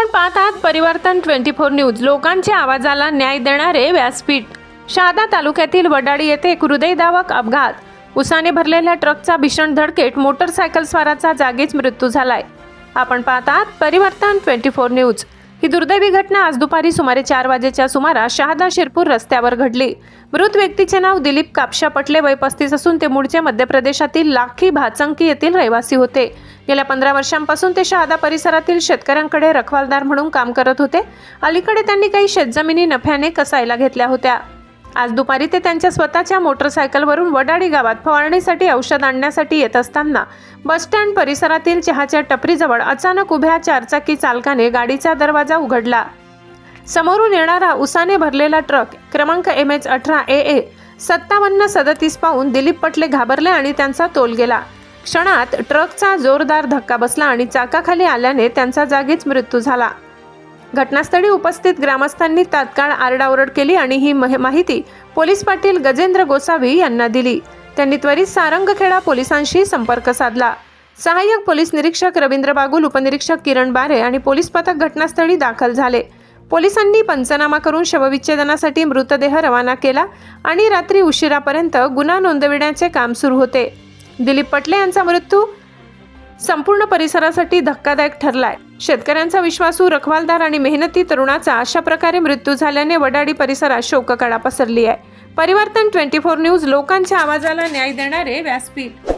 आपण पाहत आहात परिवर्तन 24 न्यूज, लोकांच्या आवाजाला न्याय देणारे व्यासपीठ। शहादा तालुक्यातील वडाळी येथे एक हृदयद्रावक अपघात। उसाने भरलेल्या ट्रकचा भीषण धडकेत मोटरसायकल स्वाराचा जागीच मृत्यू झालाय। आपण पाहत आहात परिवर्तन 24 न्यूज। ही दुर्दैवी घटना आज दुपारी सुमारे 4 वाजेच्या सुमारास शहादा शिरपूर रस्त्यावर घडली। मृत व्यक्तीचे नाव दिलीप कापशा पटले, वय 35 असून ते मूळचे मध्य प्रदेशातील लाखी भाचंकी येथील रहिवासी होते। गेल्या 15 वर्षांपासून ते शहादा परिसरातील शेतकऱ्यांकडे रखवालदार म्हणून काम करत होते। अलीकडे त्यांनी काही शेतजमिनी नफ्याने कसायला घेतल्या होत्या। आज दुपारी ते त्यांच्या स्वतःच्या मोटरसायकलवरून वडाळी गावात फवारणीसाठी औषध आणण्यासाठी येत असताना बस स्टँड परिसरातील चहाच्या टपरीजवळ अचानक उभ्या चारचाकी चालकाने गाडीचा दरवाजा उघडला। समोरून येणारा उसाने भरलेला ट्रक क्रमांक MH18AA 5737 पाहून दिलीप पटले घाबरले आणि त्यांचा तोल गेला। क्षणात ट्रकचा जोरदार धक्का बसला आणि चाकाखाली आल्याने त्यांचा जागीच मृत्यू झाला। घटनास्थळी उपस्थित ग्रामस्थांनी तात्काळ आरडाओरड केली आणि ही माहिती पोलीस पाटील गजेंद्र गोसावी यांना दिली। त्यांनी त्वरित सारंगखेडा पोलिसांशी संपर्क साधला। सहाय्यक पोलीस निरीक्षक रवींद्र बागुल, उपनिरीक्षक किरण बारे आणि पोलीस पथक घटनास्थळी दाखल झाले। पोलिसांनी पंचनामा करून शवविच्छेदनासाठी मृतदेह रवाना केला आणि रात्री उशिरापर्यंत गुन्हा नोंदविण्याचे काम सुरू होते। दिलीप पटले यांचा मृत्यू संपूर्ण परिसरासाठी धक्कादायक ठरलाय। शेतकऱ्यांचा विश्वासू रखवालदार आणि मेहनती तरुणाचा अशा प्रकारे मृत्यू झाल्याने वडाळी परिसरात शोककळा पसरली आहे। परिवर्तन 24 न्यूज, लोकांच्या आवाजाला न्याय देणारे व्यासपीठ।